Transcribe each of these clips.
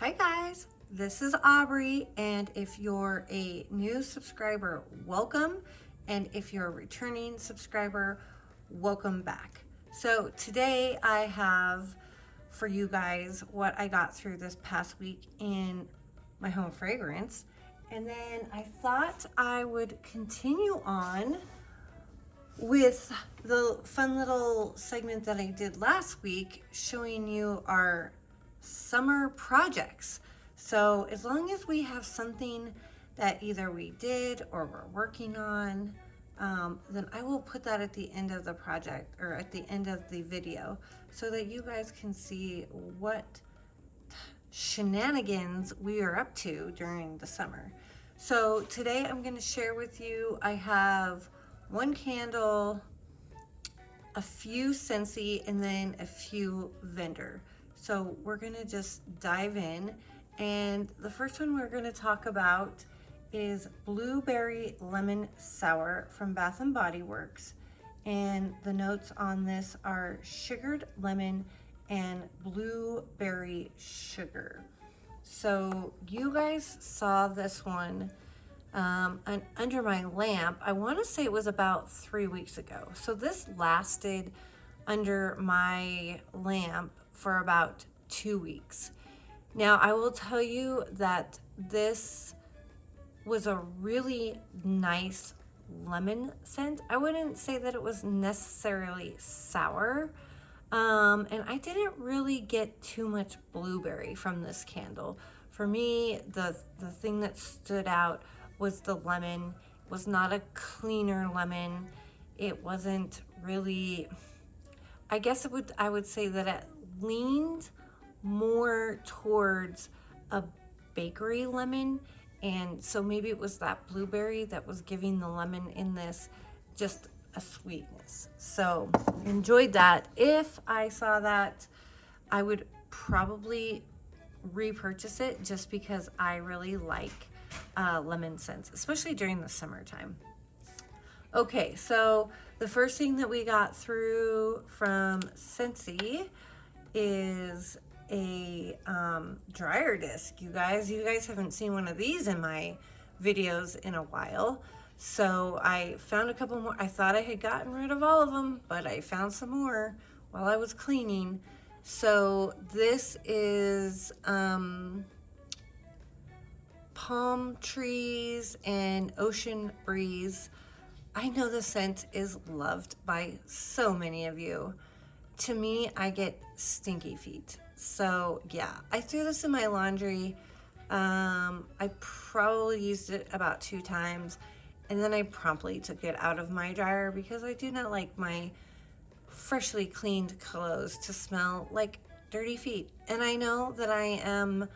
Hi guys, this is Aubrey, and if you're a new subscriber, welcome, and if you're a returning subscriber, welcome back. So today I have for you guys what I got through this past week in my home fragrance, and then I thought I would continue on with the fun little segment that I did last week, showing you our summer projects. So as long as we have something that either we did or we're working on, then I will put that at the end of the project or at the end of the video so that you guys can see what shenanigans we are up to during the summer. So today I'm going to share with you, I have one candle, a few Sensi, and then a few vendor. So we're gonna just dive in. And the first one we're gonna talk about is Blueberry Lemon Sour from Bath & Body Works. And the notes on this are sugared lemon and blueberry sugar. So you guys saw this one under my lamp. I want to say it was about 3 weeks ago. So this lasted under my lamp for about 2 weeks. Now I will tell you that this was a really nice lemon scent. I wouldn't say that it was necessarily sour. And I didn't really get too much blueberry from this candle. For me, the thing that stood out was the lemon. It was not a cleaner lemon. It wasn't really, I guess I would say that it leaned more towards a bakery lemon, and so maybe it was that blueberry that was giving the lemon in this just a sweetness. So enjoyed that. If I saw that, I would probably repurchase it just because I really like lemon scents, especially during the summertime. Okay, so the first thing that we got through from Sensi is a dryer disc. You guys haven't seen one of these in my videos in a while. So I found a couple more. I thought I had gotten rid of all of them, but I found some more while I was cleaning. So this is palm trees and ocean breeze. I know the scent is loved by so many of you. To me, I get stinky feet. So yeah, I threw this in my laundry. I probably used it about 2 times, and then I promptly took it out of my dryer because I do not like my freshly cleaned clothes to smell like dirty feet. And I know that I am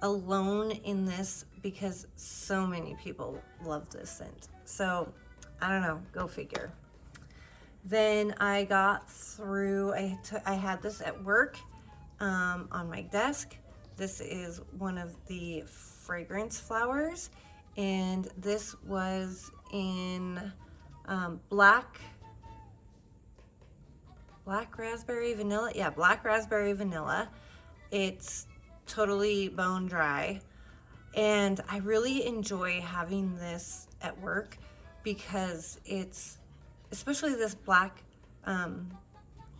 alone in this because so many people love this scent. So I don't know, go figure. Then I got through, I had this at work on my desk. This is one of the fragrance flowers, and this was in black raspberry vanilla. Yeah, black raspberry vanilla. It's totally bone dry, and I really enjoy having this at work because it's, especially this black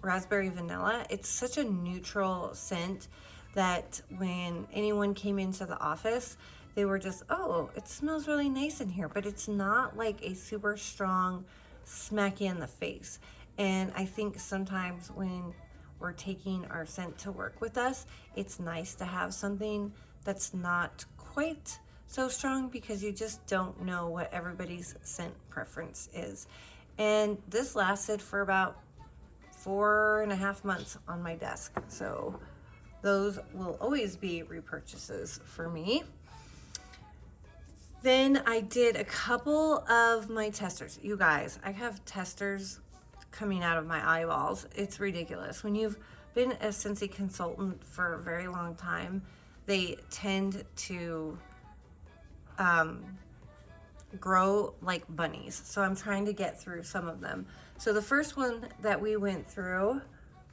raspberry vanilla, it's such a neutral scent that when anyone came into the office, they were just, oh, it smells really nice in here, but it's not like a super strong smack you in the face. And I think sometimes when we're taking our scent to work with us, it's nice to have something that's not quite so strong because you just don't know what everybody's scent preference is. And this lasted for about 4.5 months on my desk. So those will always be repurchases for me. Then I did a couple of my testers. You guys, I have testers coming out of my eyeballs. It's ridiculous. When you've been a Sensi consultant for a very long time, they tend to grow like bunnies. So I'm trying to get through some of them. So the first one that we went through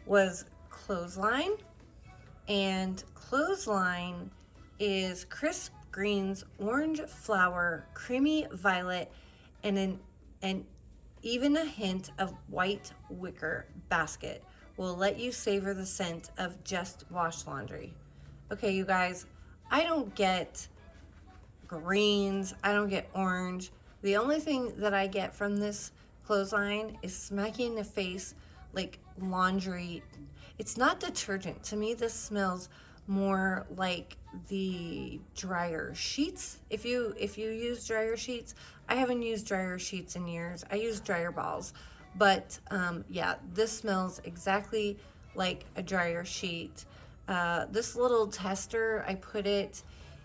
was clothesline, and clothesline is crisp greens, orange flower, creamy violet, and even a hint of white wicker basket will let you savor the scent of just washed laundry. Okay, you guys, I don't get greens, I don't get orange. The only thing that I get from this clothesline is smacking in the face like laundry. It's not detergent. To me, this smells more like the dryer sheets. If you use dryer sheets, I haven't used dryer sheets in years. I use dryer balls. But yeah, this smells exactly like a dryer sheet. This little tester, I put it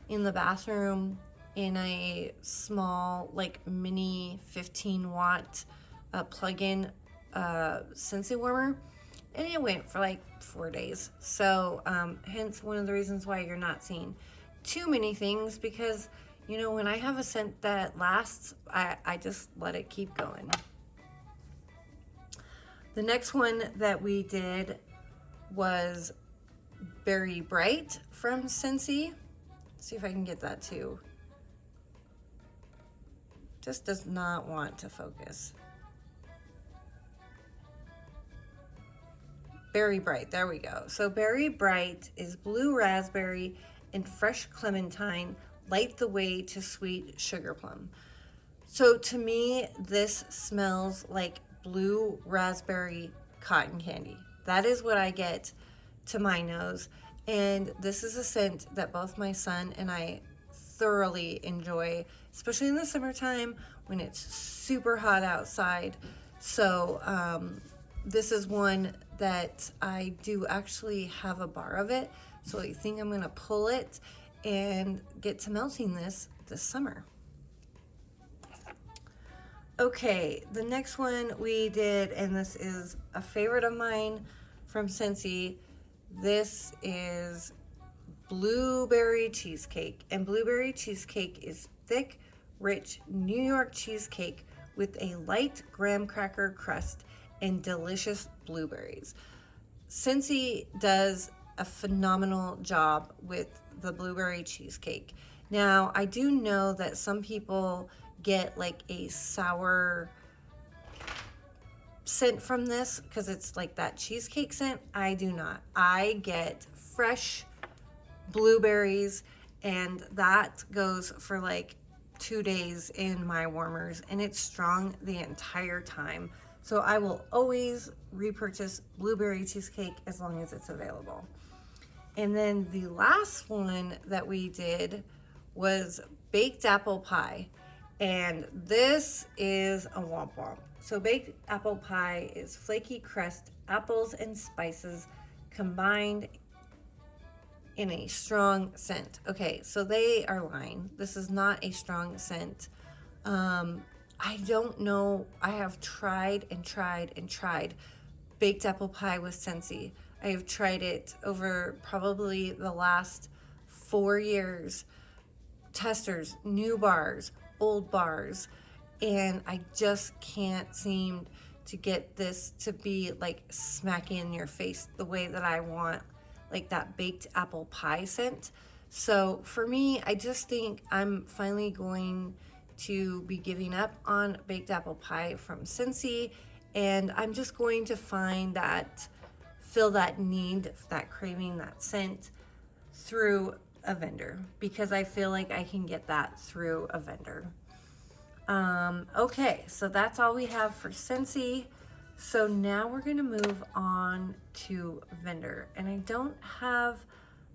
in the bathroom in a small, like mini 15-watt plug-in Sensi warmer, and it went for like 4 days. So hence one of the reasons why you're not seeing too many things, because you know, when I have a scent that lasts, I just let it keep going. The next one that we did was Berry Bright from Sensi. Let's see if I can get that too. Just does not want to focus. Berry Bright, there we go. So Berry Bright is blue raspberry and fresh clementine, light the way to sweet sugar plum. So to me, this smells like blue raspberry cotton candy. That is what I get to my nose. And this is a scent that both my son and I thoroughly enjoy, especially in the summertime when it's super hot outside. So this is one that I do actually have a bar of it. So I think I'm gonna pull it and get to melting this summer. Okay, the next one we did, and this is a favorite of mine from Sensi. This is blueberry cheesecake, and blueberry cheesecake is thick, rich New York cheesecake with a light graham cracker crust and delicious blueberries. Sensi does a phenomenal job with the blueberry cheesecake. Now, I do know that some people get like a sour scent from this because it's like that cheesecake scent. I do not. I get fresh blueberries, and that goes for like 2 days in my warmers, and it's strong the entire time. So I will always repurchase blueberry cheesecake as long as it's available. And then the last one that we did was baked apple pie. And this is a womp womp. So baked apple pie is flaky crust, apples and spices combined in a strong scent. Okay, so they are lying. This is not a strong scent. I don't know. I have tried and tried and tried baked apple pie with Sensi. I have tried it over probably the last 4 years. Testers, new bars, old bars, and I just can't seem to get this to be like smacking in your face the way that I want, like that baked apple pie scent. So for me, I just think I'm finally going to be giving up on baked apple pie from Sensi, and I'm just going to fill that need, that craving, that scent through a vendor, because I feel like I can get that through a vendor. Okay, so that's all we have for Sensi. So now we're gonna move on to vendor, and I don't have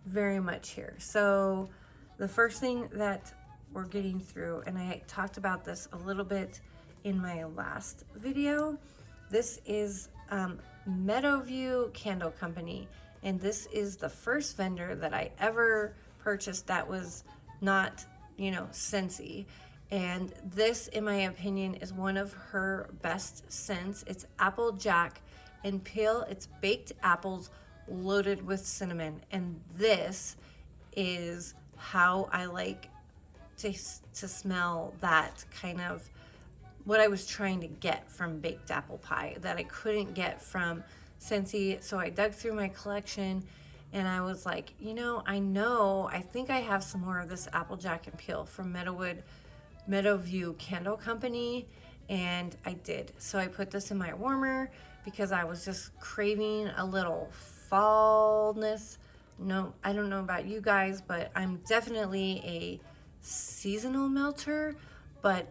very much here. So the first thing that we're getting through, and I talked about this a little bit in my last video, this is Meadowview Candle Company, and this is the first vendor that I ever purchased that was not, you know, Sensi. And this, in my opinion, is one of her best scents. It's Applejack and Pale. It's baked apples loaded with cinnamon, and this is how I like to smell that kind of what I was trying to get from baked apple pie that I couldn't get from Sensi. So I dug through my collection And I was like, I think I have some more of this Applejack and Peel from Meadowview Candle Company, and I did. So I put this in my warmer because I was just craving a little fallness. No, I don't know about you guys, but I'm definitely a seasonal melter. But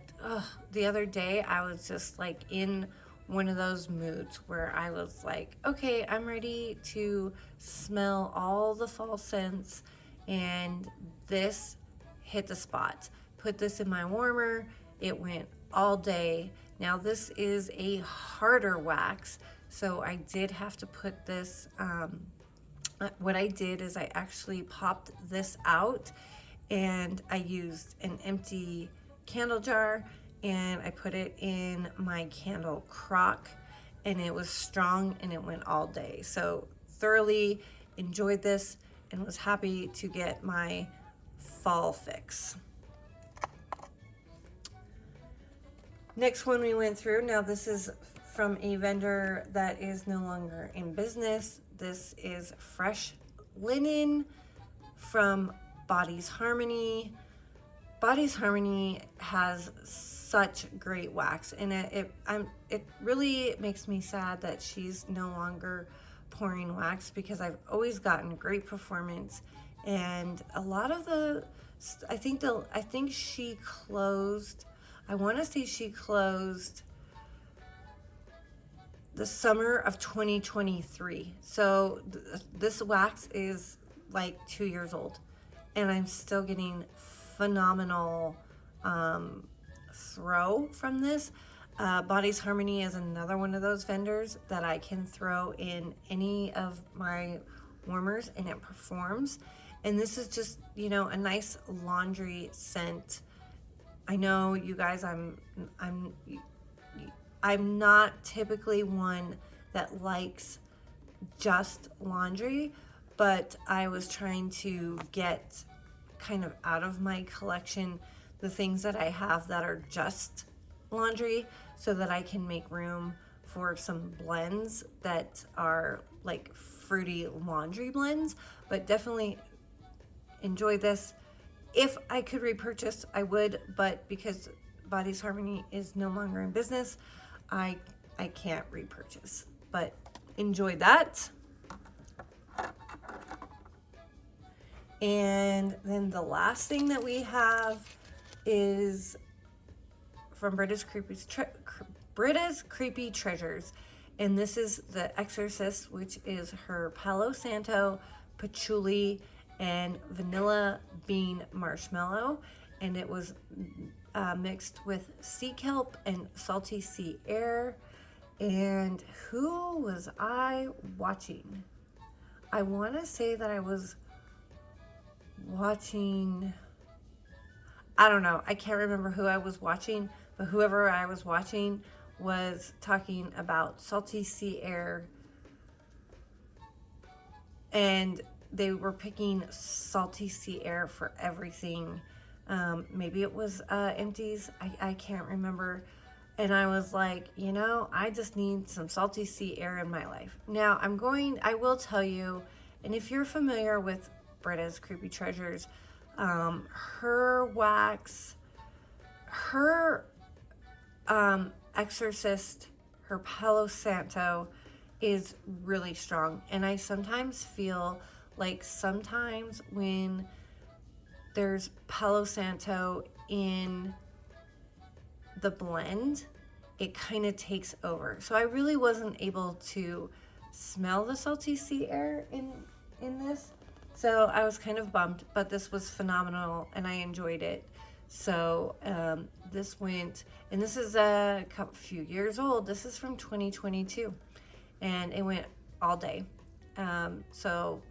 the other day I was just like in one of those moods where I was like, okay, I'm ready to smell all the fall scents, and this hit the spot. Put this in my warmer, it went all day. Now this is a harder wax, so I did have to put this, what I did is I actually popped this out and I used an empty candle jar and I put it in my candle crock, and it was strong and it went all day. So thoroughly enjoyed this and was happy to get my fall fix. Next one we went through, now this is from a vendor that is no longer in business. This is fresh linen from Body's Harmony. Body's Harmony has such great wax, and it really makes me sad that she's no longer pouring wax, because I've always gotten great performance. And a lot of I think she closed, I want to say she closed the summer of 2023. So this wax is like 2 years old, and I'm still getting phenomenal throw from this. Body's Harmony is another one of those vendors that I can throw in any of my warmers and it performs. And this is just, a nice laundry scent. I know you guys, I'm not typically one that likes just laundry, but I was trying to get kind of out of my collection the things that I have that are just laundry, so that I can make room for some blends that are like fruity laundry blends. But definitely enjoy this. If I could repurchase, I would, but because Body's Harmony is no longer in business, I can't repurchase, but enjoy that. And then the last thing that we have is from Britta's Creepy Treasures, and this is the Exorcist, which is her Palo Santo, patchouli, and vanilla bean marshmallow, and it was mixed with sea kelp and salty sea air. And who was I watching? I want to say that I was watching, I don't know, I can't remember who I was watching, but whoever I was watching was talking about salty sea air, and they were picking salty sea air for everything. Maybe it was Empties, I can't remember. And I was like, I just need some salty sea air in my life. Now I will tell you, and if you're familiar with Britta's Creepy Treasures, her wax, her Exorcist, her Palo Santo is really strong. And I sometimes feel like sometimes when there's Palo Santo in the blend, it kind of takes over. So I really wasn't able to smell the salty sea air in this. So I was kind of bummed, but this was phenomenal and I enjoyed it. So this went, and this is a few years old. This is from 2022 and it went all day. So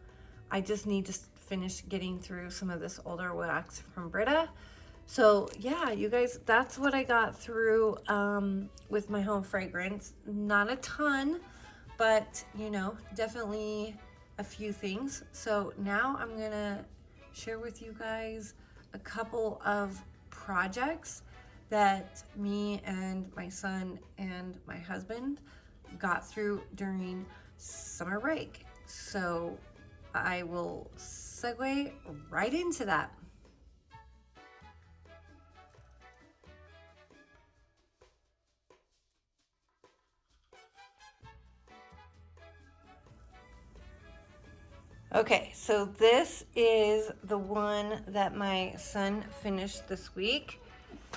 I just need to finish getting through some of this older wax from Britta. So yeah, you guys, that's what I got through with my home fragrance. Not a ton, but definitely a few things. So now I'm gonna share with you guys a couple of projects that me and my son and my husband got through during summer break. So I will segue right into that. Okay, so this is the one that my son finished this week.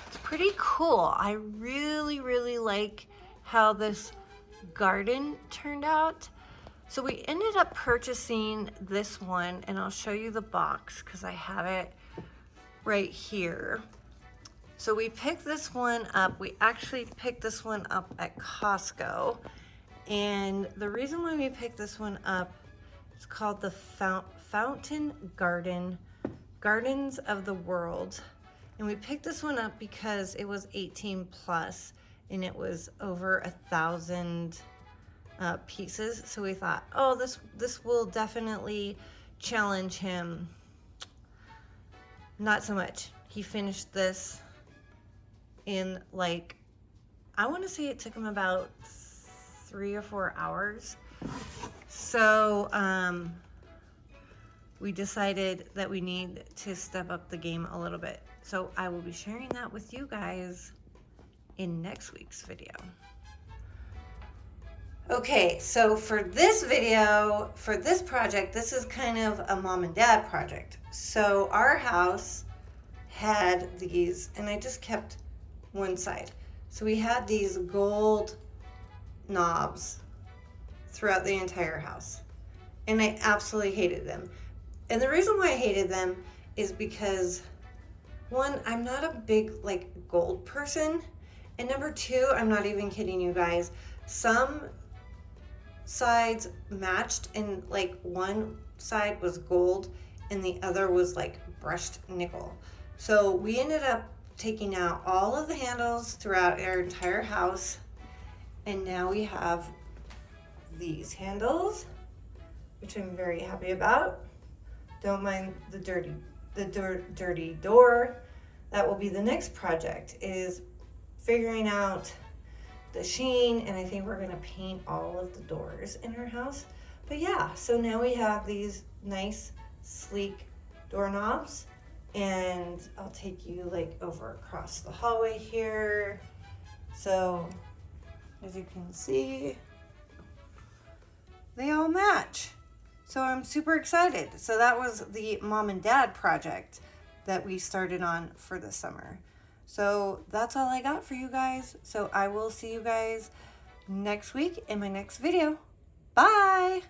It's pretty cool. I really like how this garden turned out. So we ended up purchasing this one, and I'll show you the box because I have it right here. So we picked this one up. We actually picked this one up at Costco. And the reason why we picked this one up, it's called the Fountain Garden, Gardens of the World. And we picked this one up because it was 18 plus and it was over 1,000 pieces. So we thought, oh, this will definitely challenge him. Not so much. He finished this in like, I want to say it took him about 3 or 4 hours. So we decided that we need to step up the game a little bit. So I will be sharing that with you guys in next week's video. Okay, so for this video, for this project, this is kind of a mom and dad project. So our house had these, and I just kept one side. So we had these gold knobs throughout the entire house, and I absolutely hated them. And the reason why I hated them is because, one, I'm not a big like gold person, and number two, I'm not even kidding you guys, some sides matched, and like one side was gold and the other was like brushed nickel. So we ended up taking out all of the handles throughout our entire house, and now we have these handles, which I'm very happy about. Don't mind the dirty door. That will be the next project, is figuring out the sheen, and I think we're gonna paint all of the doors in our house. But yeah, so now we have these nice sleek doorknobs, and I'll take you like over across the hallway here. So as you can see, they all match. So I'm super excited. So that was the mom and dad project that we started on for the summer. So that's all I got for you guys. So I will see you guys next week in my next video. Bye.